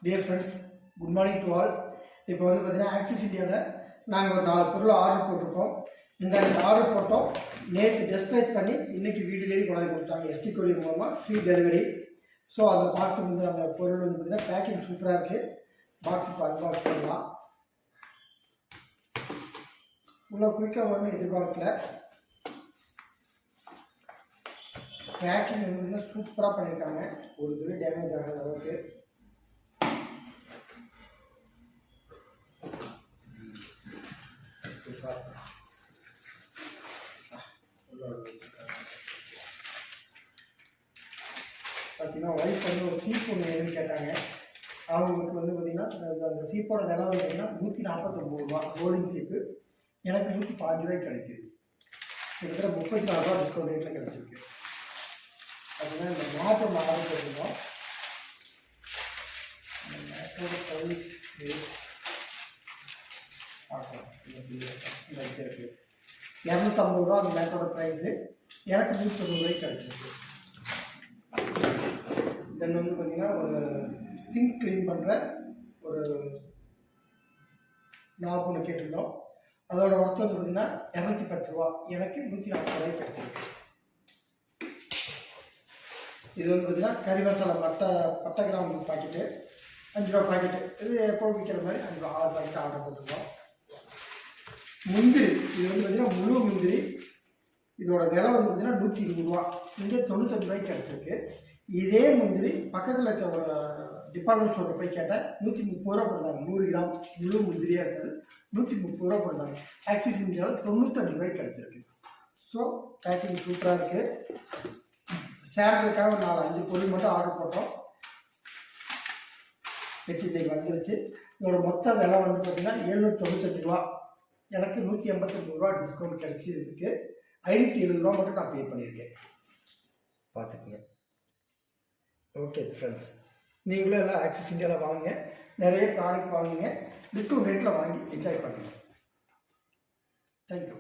Dear friends, good morning to all. இப்போ வந்து பார்த்தீங்கன்னா ஆக்சிஸ் இந்தியாவில் நாங்கள் ஒரு 4 பொருள் ஆர்டர் போட்டிருக்கோம். இந்த ஆர்டர் போட்டோம், நேற்று டிஸ்பேச் பண்ணி இன்றைக்கி வீடு தேடி கொண்டாந்து கொடுத்தாங்க. எஸ்டி கொரியர் மூலமாக ஃப்ரீ டெலிவரி. ஸோ அந்த பாக்ஸ் வந்து அந்த பொருள் வந்து பார்த்தீங்கன்னா பேக்கிங் சூப்பராக இருக்குது. பாக்ஸ் இப்போ அன்பாக்ஸ் பண்ணலாம். இவ்வளோ குயிக்காக வரும்னு எதிர்பார்க்கல. பேக்கிங் வந்து சூப்பராக பண்ணியிருக்காங்க. ஒரு துளி டேமேஜ் ஆகாத அளவுக்கு. பார்த்தீங்கன்னா ஒய்ஃப் வந்து ஒரு சீப் ஒன்று வேணும்னு கேட்டாங்க. அவங்களுக்கு வந்து பார்த்தீங்கன்னா அந்த சீப்போட விலை வந்து பார்த்தீங்கன்னா 149 ரூபா கோல்டிங் சீப்பு. எனக்கு 105 ரூபாய்க்கு கிடைக்குது. கிட்டத்தட்ட 34 ரூபா டிஸ்கவுண்ட் ரேட்டில் கிடச்சிருக்கு. பார்த்தீங்கன்னா இந்த மேட் ஒன்று ஆர்டர் பண்ணியிருந்தோம். அந்த மேட்டோட ப்ரைஸ் பார்க்கலாம். இந்த இருக்குது 250 ரூபா அந்த மேட்டோட ப்ரைஸு. எனக்கு 190 ரூபாய்க்கு கிடச்சிருக்கு. தென் வந்து பார்த்தீங்கன்னா ஒரு சிங்க் க்ளீன் பண்ணுற ஒரு நாப் ஒன்று கேட்டிருந்தோம். அதோட ஒர்த்து வந்து பார்த்தீங்கன்னா 210 ரூபா. எனக்கு 140 ரூபாய்க்கு கிடச்சிருக்கு. இது வந்து பார்த்தீங்கன்னா கறி மசாலா பட்டை கிராம் பாக்கெட்டு 5 ரூபா பாக்கெட்டு. இது எப்போ விற்கிற மாதிரி 6 பாக்கெட்டு ஆர்டர் போட்டிருக்கோம். முந்திரி, இது வந்து பார்த்தீங்கன்னா முழு முந்திரி. இதோட விலை வந்து பார்த்தீங்கன்னா 120 ரூபா. இங்கே 95 ரூபாய்க்கு கிடச்சிருக்கு. இதே முந்திரி பக்கத்தில் இருக்க ஒரு டிபார்ட்மெண்ட் ஸ்டோரில் போய் கேட்டால் 130 ரூபா போடுறாங்க. 100 கிராம் முழு முந்திரியாக இருக்குது 130 ரூபா போடுறாங்க. ஆக்சிஸ் இந்தியாவில் 95 ரூபாய்க்கு கிடச்சிருக்கு. ஸோ பேக்கிங் சூப்பராக இருக்குது. சாம்பிளுக்காக ஒரு 4-5 பொருள் மட்டும் ஆர்டர் போட்டோம். பெட்டி இன்னைக்கு வந்துருச்சு. இதோட மொத்த விலை வந்து பார்த்தீங்கன்னா 795 ரூபா. எனக்கு 189 ரூபா டிஸ்கவுண்ட் கிடச்சி. இதுக்கு 570 ரூபா மட்டும் நான் பே பண்ணியிருக்கேன். பார்த்துக்குங்க. ஓகே ஃப்ரெண்ட்ஸ், நீங்களும் எல்லாம் ஆக்சிஸ் இந்தியாவில் வாங்குங்க. நிறைய ப்ராடக்ட் வாங்குங்க. டிஸ்கவுண்ட் ரேட்டில் வாங்கி என்ஜாய் பண்ணுங்கள். தேங்க்யூ.